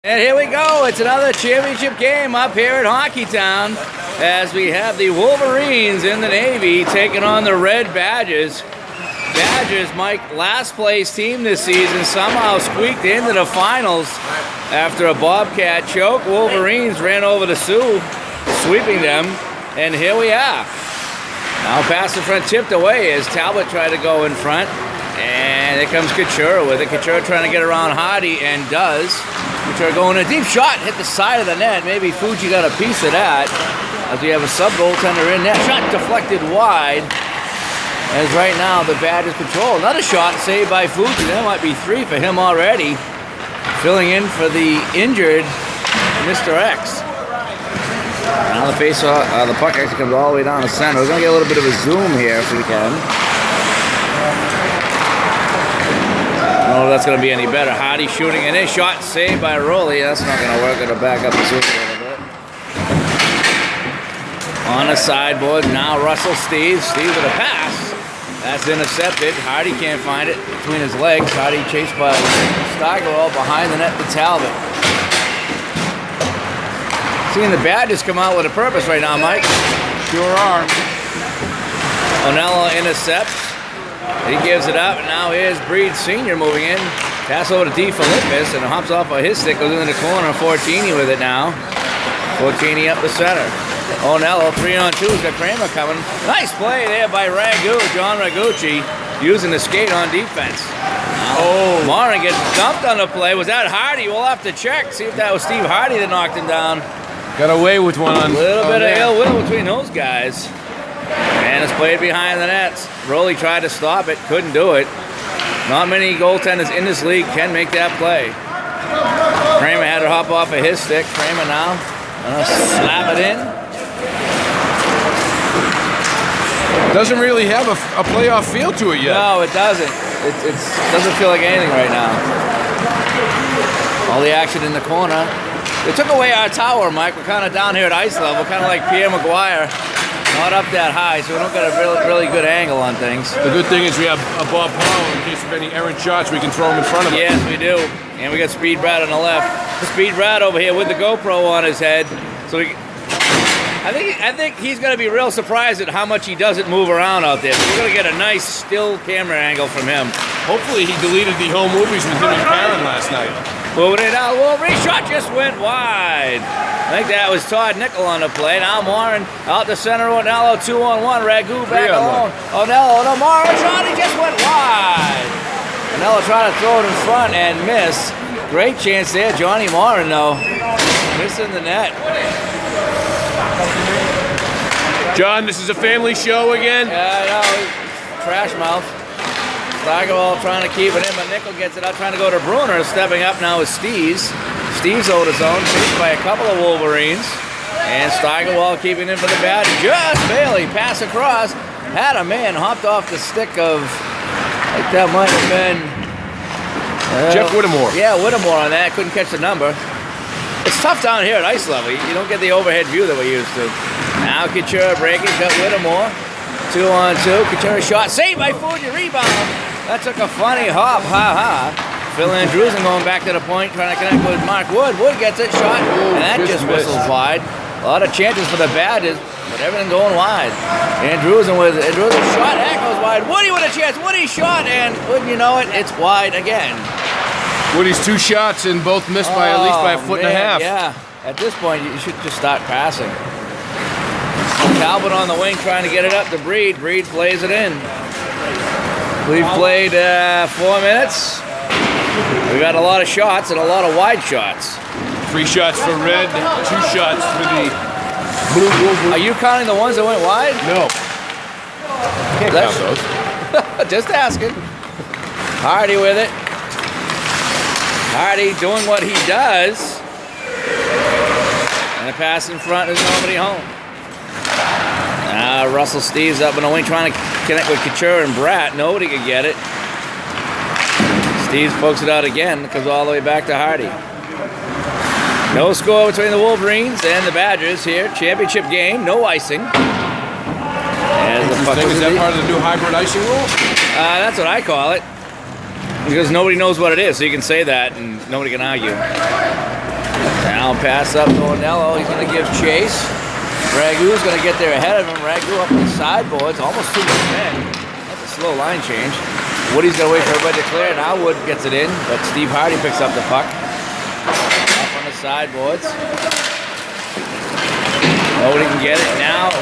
And here we go. It's another championship game up here at Hockeytown as we have the Wolverines in the Navy taking on the Red Badgers. Badgers, Mike, last place team this season, somehow squeaked into the finals after a Bobcat choke. Wolverines ran over the Sioux, sweeping them, and here we are. Now pass in front tipped away as Talbot tried to go in front, and here comes Couture with it. Couture trying to get around Hardy, and does. Couture going a deep shot, hit the side of the net. Maybe Fuji got a piece of that as we have a sub-goaltender in net. Shot deflected wide. As right now the Badgers control. Another shot saved by Fuji. That might be 3 for him already. Filling in for the injured Mr. X. Now the the puck actually comes all the way down the center. We're going to get a little bit of a zoom here if we can. I don't know if that's going to be any better. Hardy shooting in his shot, saved by Rowley. That's not going to work. Going to back up the zoom a little bit. On the sideboard, now Russell Steve. Steve with a pass. That's intercepted. Hardy can't find it between his legs. Hardy chased by Steigerwald behind the net to Talbot. Seeing the Badgers come out with a purpose right now, Mike. Sure are. Onello intercepts. He gives it up, and now here's Breed Sr. moving in. Pass over to D. Philippus, and it hops off of his stick, goes into the corner. Fortini with it now. Fortini up the center. Onello, 3-on-2, he's got Kramer coming. Nice play there by John Ragucci, using the skate on defense. Oh, Morin gets dumped on the play. Was that Hardy? We'll have to check, see if that was Steve Hardy that knocked him down. Got away with one. A little bit of ill will between those guys. And it's played behind the nets. Rowley tried to stop it, couldn't do it. Not many goaltenders in this league can make that play. Kramer had to hop off of his stick. Kramer now slap it in. Doesn't really have a playoff feel to it yet. No, it doesn't. It doesn't feel like anything right now. All the action in the corner. They took away our tower, Mike. We're kind of down here at ice level, kind of like Pierre Maguire. Not up that high, so we don't get a really good angle on things. The good thing is we have a Bob Powell in case of any errant shots. We can throw him in front of us. Yes, we do. And we got Speed Brad on the left. Speed Brad over here with the GoPro on his head. So I think he's going to be real surprised at how much he doesn't move around out there. So we're going to get a nice still camera angle from him. Hopefully he deleted the home movies with him and Karen last night. Moving it out. Wolverine shot just went wide. I think that was Todd Nickel on the play. Now Morin out the center. Onello 2-on-1. Ragu back alone. Onello, no, Morin shot. He just went wide. Onello trying to throw it in front and miss. Great chance there. Johnny Morin, though, missing the net. John, this is a family show again? Yeah, I know. Trash mouth. Steigerwald trying to keep it in, but Nickel gets it out, trying to go to Bruner. Stepping up now is Steves. Steves over the zone, chased by a couple of Wolverines. And Steigerwald keeping in for the Badgers. Just Bailey, pass across. Had a man, hopped off the stick of, I think that might have been... Jeff Whittemore. Yeah, Whittemore on that. Couldn't catch the number. It's tough down here at ice level. You don't get the overhead view that we're used to. Now Couture breaking, got Whittemore. 2-on-2. Couture shot, saved by Fuji, rebound. That took a funny hop, Phil Andrewsen going back to the point, trying to connect with Mark Wood. Wood gets it, shot, and that just whistles wide. A lot of chances for the Badgers, but everything going wide. Andrewsen shot, that goes wide. Woody with a chance, Woody shot, and wouldn't you know it, it's wide again. Woody's 2 shots and both missed by at least by a foot and a half. Yeah, at this point you should just start passing. Talbot on the wing trying to get it up to Breed. Breed plays it in. We've played 4 minutes. We've got a lot of shots and a lot of wide shots. 3 shots for Red, 2 shots for the Blue Wolverines. Are you counting the ones that went wide? No. Can't count those. Just asking. Hardy with it. Hardy doing what he does. And a pass in front, there's nobody home. Russell Steves up in the wing trying to connect with Couture and Bratt. Nobody could get it. Steves pokes it out again. It comes all the way back to Hardy. No score between the Wolverines and the Badgers here. Championship game, no icing. Is that part of the new hybrid icing rule? That's what I call it. Because nobody knows what it is, so you can say that and nobody can argue. Now pass up to Onello. He's going to give chase. Ragu's going to get there ahead of him. Ragu up the sideboards. Almost too much men. That's a slow line change. Woody's going to wait for everybody to clear. Now Wood gets it in, but Steve Hardy picks up the puck. Up on the sideboards. Nobody can get it now.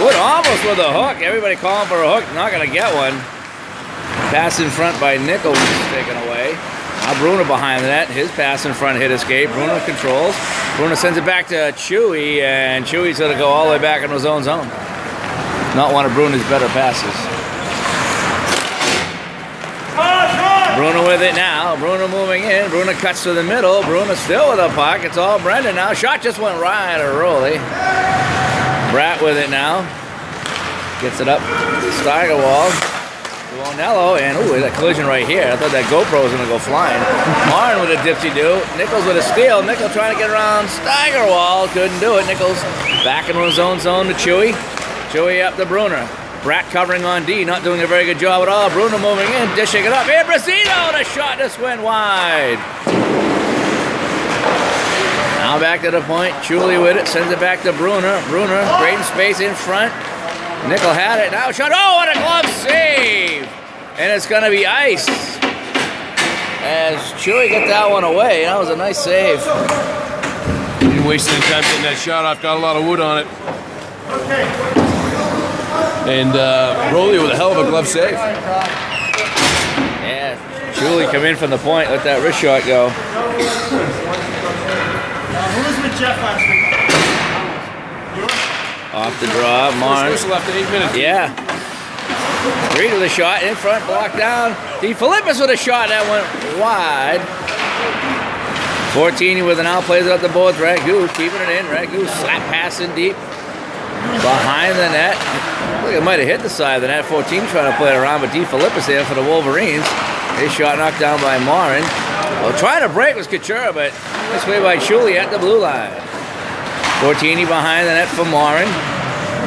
Wood almost with a hook. Everybody calling for a hook. Not going to get one. Pass in front by Nichols is taken away. Now Bruno behind the net. His pass in front hit escape. Bruno controls. Bruno sends it back to Chewy, and Chewy's going to go all the way back into his own zone. Not one of Bruno's better passes. Bruno with it now. Bruno moving in. Bruno cuts to the middle. Bruno still with the puck. It's all Brendan now. Shot just went right or Rolly. Brat with it now. Gets it up. Steigerwald. Onello, and ooh, that collision right here. I thought that GoPro was going to go flying. Martin with a dipsy-do. Nichols with a steal. Nichols trying to get around Steigerwald. Couldn't do it. Nichols back into his own zone to Chewy. Chewy up to Bruner. Brat covering on D, not doing a very good job at all. Bruno moving in, dishing it up. Here, Brasino, the shot just went wide. Now back to the point. Chuli with it, sends it back to Bruner. Bruner, great in space in front. Nickel had it, now shot. Oh, what a glove save! And it's going to be ice. As Chewy get that one away. That was a nice save. Didn't waste any time getting that shot off. Got a lot of wood on it. And Rolly with a hell of a glove save. Yeah, Chewy come in from the point. Let that wrist shot go. Who was with Jeff last week? Off the draw, Marn. First left 8 minutes. Yeah. Reed with a shot in front, blocked down. D. Philippus with a shot that went wide. 14 with an out, plays it up the boards. Ragu keeping it in. Ragu slap passing deep behind the net. Look, it might have hit the side of the net. 14 trying to play it around, but D. Philippus there for the Wolverines. His shot knocked down by Marin. Well, trying to break was Couture, but this way by Chuli at the blue line. Fortini behind the net for Marin.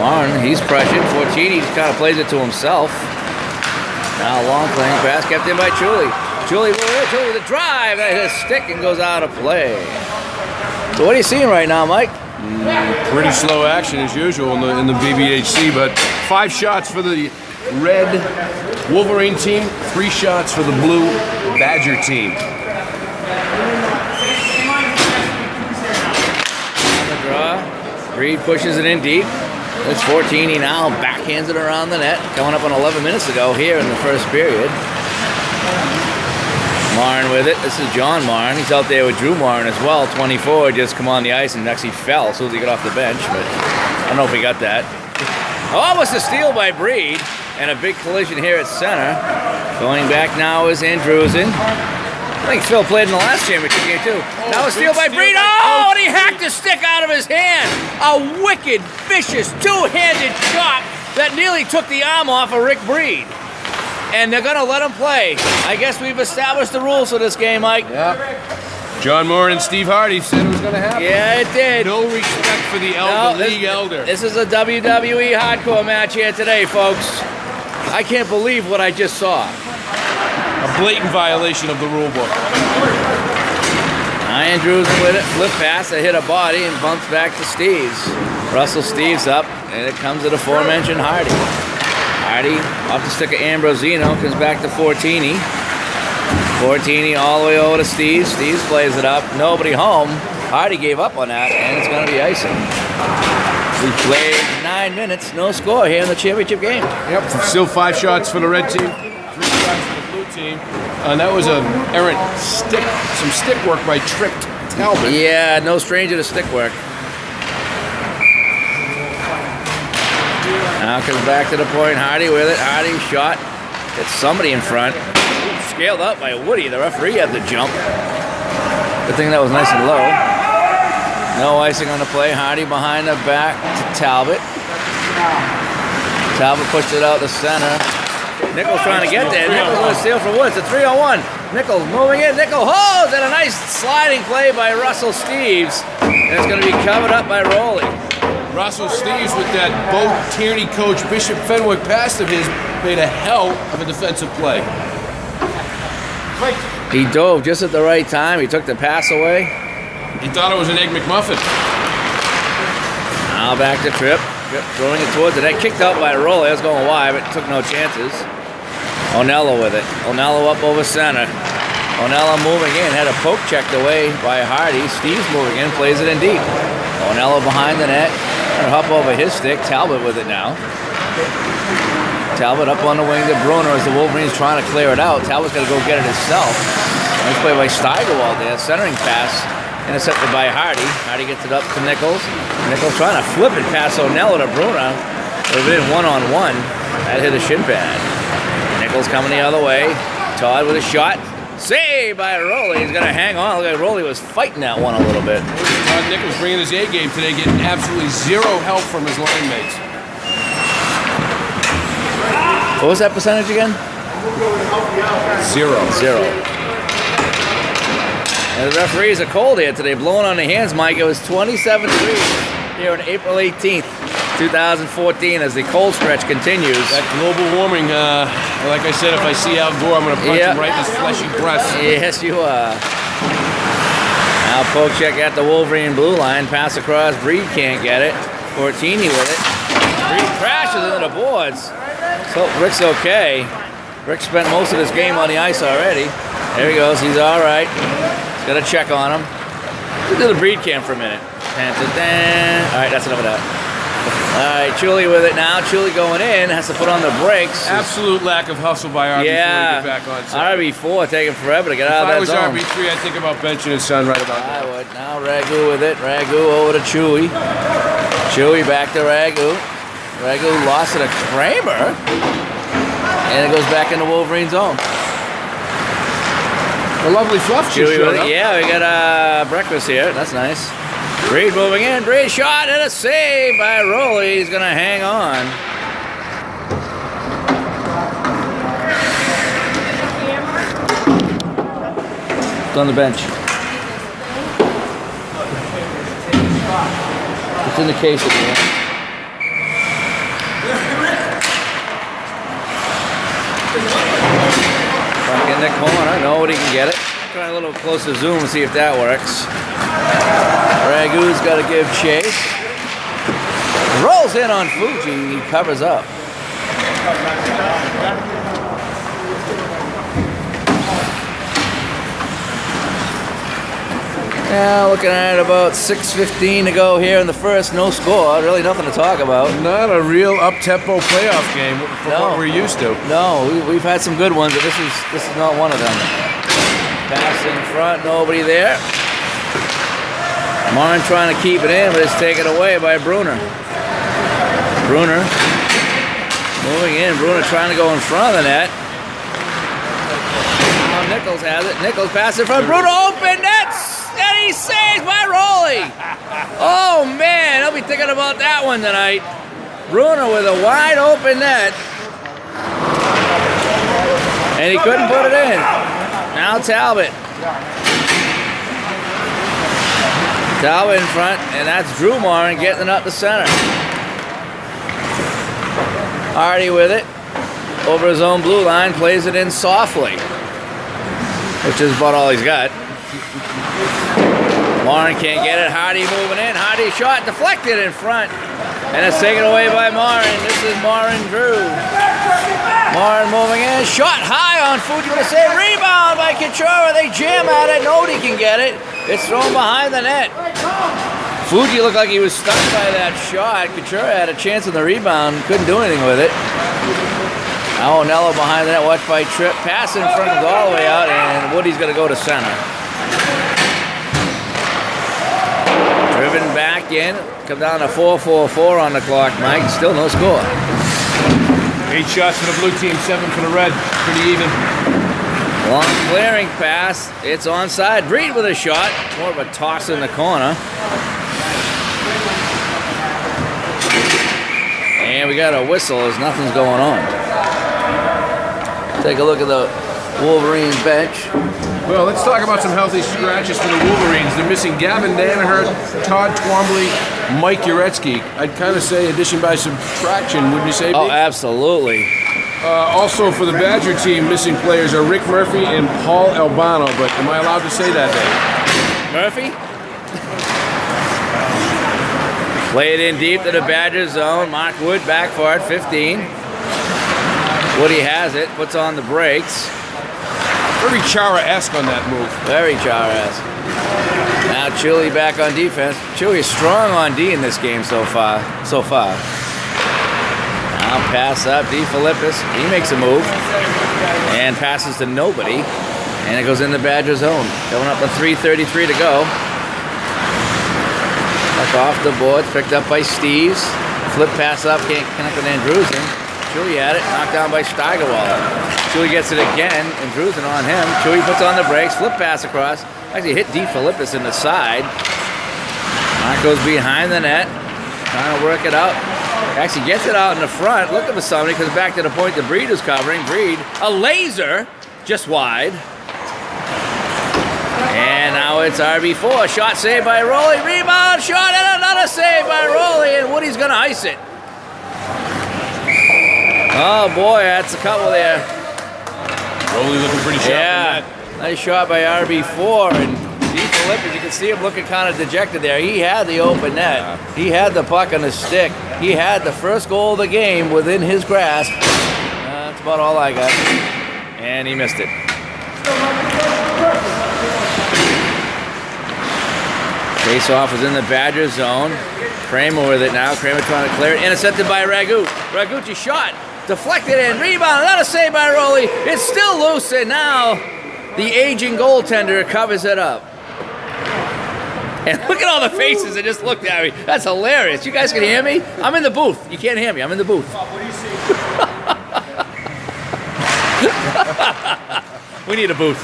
Marin, he's pressured. Fortini kind of plays it to himself. Now long playing pass kept in by Chuli. Chuli with a drive. That hit a stick and goes out of play. So what are you seeing right now, Mike? Pretty slow action as usual in the BBHC, but 5 shots for the red Wolverine team, 3 shots for the blue Badger team. Reed pushes it in deep. It's 14. Now backhands it around the net. Coming up on 11 minutes ago here in the first period. Marn with it. This is John Marn. He's out there with Drew Marn as well. 24 just come on the ice and actually fell as soon as he got off the bench. But I don't know if he got that. Almost a steal by Breed. And a big collision here at center. Going back now is Andrewsen. I think Phil played in the last championship game too. Now a steal by Breed. Oh, and he hacked the stick out of his hand. A wicked, vicious, two-handed shot that nearly took the arm off of Rick Breed. And they're going to let him play. I guess we've established the rules for this game, Mike. Yeah. John Moore and Steve Hardy said it was going to happen. Yeah, it did. No respect for the league elder. This is a WWE hardcore match here today, folks. I can't believe what I just saw. A blatant violation of the rule book. Andrews with it, flip pass, they hit a body and bumps back to Steves. Russell Steves up, and it comes to the aforementioned Hardy. Hardy off the stick of Ambrosino, comes back to Fortini. Fortini all the way over to Steves. Steves plays it up, nobody home. Hardy gave up on that, and it's going to be icing. We played 9 minutes, no score here in the championship game. Yep, still 5 shots for the red team, 3 shots for the blue team. And that was some stick work by Trick Talbot. Yeah, no stranger to stick work. Now comes back to the point, Hardy with it. Hardy shot, hits somebody in front. Scaled up by Woody, the referee had the jump. Good thing that was nice and low. No icing on the play. Hardy behind the back to Talbot. Talbot pushed it out the center. Nichols trying to get there. Nichols with a steal for Woods. It's 3-on-1. Nichols moving in. Nichols holds, and a nice sliding play by Russell Steves. And it's going to be covered up by Rowley. Russell Steves with that Bo Tierney coach Bishop Fenwick pass of his made a hell of a defensive play. He dove just at the right time. He took the pass away. He thought it was an Egg McMuffin. Now back to Tripp. Tripp throwing it towards it. That kicked out by Rolly. I was going wide, but took no chances. Onello with it. Onello up over center. Onello moving in. Had a poke checked away by Hardy. Steve's moving in. Plays it in deep. Onello behind the net. Trying to hop over his stick. Talbot with it now. Talbot up on the wing to Bruner as the Wolverines trying to clear it out. Talbot's got to go get it himself. Nice play by Steigerwald there. Centering pass. Intercepted by Hardy. Hardy gets it up to Nichols. Nichols trying to flip it past Onello to Bruner. Would have been one-on-one. That hit a shin pad. Nichols coming the other way. Todd with a shot. Save by Rolly. He's going to hang on. Look like Rolly was fighting that one a little bit. Todd Nichols bringing his A game today, getting absolutely zero help from his line mates. What was that percentage again? Zero. And the referees are cold here today, blowing on the hands, Mike. It was 27 degrees here on April 18th, 2014, as the cold stretch continues. That global warming, like I said, if I see Al Gore, I'm going to punch him right in his fleshy breast. Yes, you are. Now poke check at the Wolverine blue line. Pass across. Breed can't get it. Fortini with it. Breed crashes into the boards. So Rick's okay. Rick spent most of this game on the ice already. There he goes. He's all right. He's got a check on him. Let's do the Breed cam for a minute. All right, that's enough of that. All right, Chuli with it now. Chuli going in. Has to put on the brakes. Absolute lack of hustle by RB4 to get back on. RB4 taking forever to get out of that zone. If I was RB3, I'd think about benching his son right about I would. Now Ragu with it. Ragu over to Chewy. Chewy back to Ragu. Ragu lost it to Kramer. And it goes back in the Wolverine zone. A lovely fluff Chewy with it. Yeah, we got breakfast here. That's nice. Breed moving in. Breed shot and a save by Rolly. He's going to hang on. It's on the bench. It's in the case if you want. Back in the corner. Nobody can get it. Try a little closer zoom and see if that works. Ragu's got to give chase. Rolls in on Fuji. He covers up. Now looking at about 6:15 to go here in the first. No score. Really nothing to talk about. Not a real up-tempo playoff game from what we're used to. No, we've had some good ones, but this is not one of them. Pass in front. Nobody there. Martin trying to keep it in, but it's taken away by Bruner. Bruner moving in. Bruner trying to go in front of the net. Now Nichols has it. Nichols passes in front. Bruner open nets, and he saves by Rolly. Oh man, I'll be thinking about that one tonight. Bruner with a wide open net, and he couldn't put it in. Now Talbot. Talbot in front, and that's Drew Morin getting it up the center. Hardy with it. Over his own blue line, plays it in softly. Which is about all he's got. Morin can't get it. Hardy moving in. Hardy shot deflected in front. And it's taken away by Morin. This is Morin Drew. Morin moving in. Shot high on Fuji with a save. Rebound by Couture. They jam at it. Nobody can get it. It's thrown behind the net. Fuji looked like he was stunned by that shot. Couture had a chance on the rebound. Couldn't do anything with it. Now Onello behind the net. Watched by Tripp. Pass in front goes all the way out. And Woody's going to go to center. Driven back in. Come down to 4:44 on the clock, Mike. Still no score. 8 shots for the blue team, 7 for the red. Pretty even. Long clearing pass. It's onside. Breed with a shot. More of a toss in the corner. And we got a whistle as nothing's going on. Take a look at the Wolverines bench. Well, let's talk about some healthy scratches for the Wolverines. They're missing Gavin Danaher, Todd Twombly, Mike Uretsky. I'd kind of say addition by subtraction, wouldn't you say, Oh, Pete? absolutely. Also for the Badger team, missing players are Rick Murphy and Paul Albano, but am I allowed to say that name? Murphy? Play it in deep to the Badgers zone. Mark Wood back for it, 15. Woody has it, puts on the brakes. Very Chara-esque on that move. Very Chara-esque. Now Chili back on defense. Chili is strong on D in this game so far. Now pass up, D. Philippus. He makes a move and passes to nobody. And it goes in the Badger zone. Coming up with 3:33 to go. Puck off the board, picked up by Steves. Flip pass up, can't connect with Andrewsen. Chewy had it, knocked down by Steigerwald. Chewy gets it again, Andrewsen on him. Chewy puts on the brakes, flip pass across. Actually hit D. Philippus in the side. Mark goes behind the net, trying to work it out. Actually gets it out in the front, looking for somebody, comes back to the point that Breed is covering. Breed, a laser, just wide. And now it's RB4. Shot saved by Rowley. Rebound shot and another save by Rowley. And Woody's going to ice it. Oh boy, that's a couple there. Rowley looking pretty sharp. Yeah, nice shot by RB4. And D. Philippus, you can see him looking kind of dejected there. He had the open net. He had the puck on his stick. He had the first goal of the game within his grasp. That's about all I got. And he missed it. Face-off is in the Badger zone. Kramer with it now. Kramer trying to clear it. Intercepted by Ragut. Ragucci shot. Deflected in. Rebound. Another save by Rowley. It's still loose, and now the aging goaltender covers it up. And look at all the faces that just looked at me. That's hilarious. You guys can hear me? I'm in the booth. You can't hear me. I'm in the booth. We need a booth.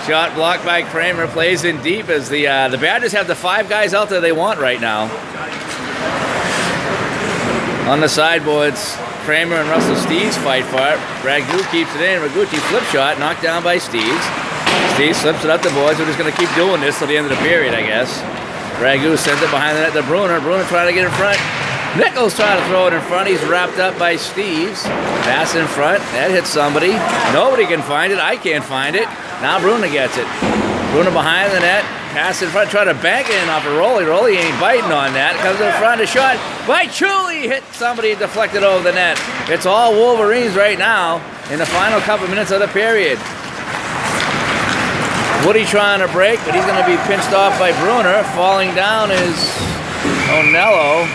Shot blocked by Kramer, plays in deep as the Badgers have the 5 guys out there they want right now. On the sideboards, Kramer and Russell Steves fight for it. Ragu keeps it in. Ragucci flip shot, knocked down by Steves. Steves slips it up the boards. We're just going to keep doing this till the end of the period, I guess. Ragu sends it behind the net to Bruner. Bruner trying to get in front. Nichols trying to throw it in front. He's wrapped up by Steves. Pass in front. That hits somebody. Nobody can find it. I can't find it. Now Bruner gets it. Bruner behind the net. Pass in front. Try to bank it in off of Rowley. Rowley ain't biting on that. Comes in front. A shot by Chuli. Hit somebody. Deflected over the net. It's all Wolverines right now in the final couple minutes of the period. Woody trying to break, but he's going to be pinched off by Bruner. Falling down is Onello.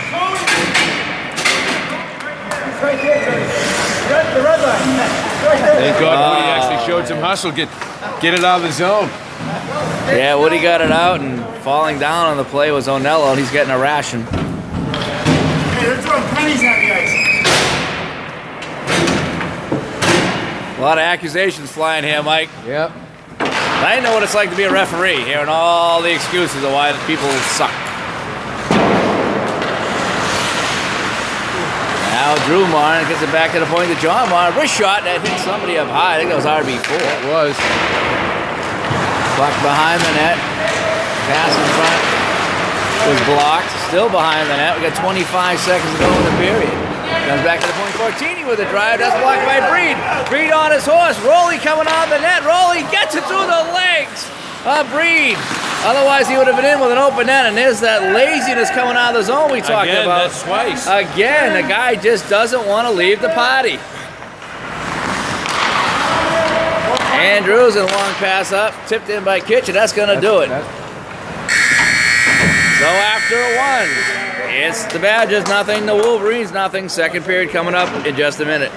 Thank God Woody actually showed some hustle. Get it out of the zone. Yeah, Woody got it out, and falling down on the play was Onello, and he's getting a ration. Hey, they're throwing pennies on the ice. A lot of accusations flying here, Mike. Yep. I know what it's like to be a referee, hearing all the excuses of why the people suck. Now Drew Martin gets it back to the point to John Martin. Wrist shot that hit somebody up high. I think that was RB4. It was. Puck behind the net. Pass in front was blocked. Still behind the net. We got 25 seconds to go in the period. Comes back to the point. Fortini with a drive. That's blocked by Breed. Breed on his horse. Rowley coming out of the net. Rowley gets it through the legs of Breed. Otherwise, he would have been in with an open net. And there's that laziness coming out of the zone we talked about. That's twice. Again, the guy just doesn't want to leave the party. Andrews and long pass up, tipped in by Kitchen. That's going to do it. So after a 1, it's the Badgers nothing, the Wolverines nothing. Second period coming up in just a minute.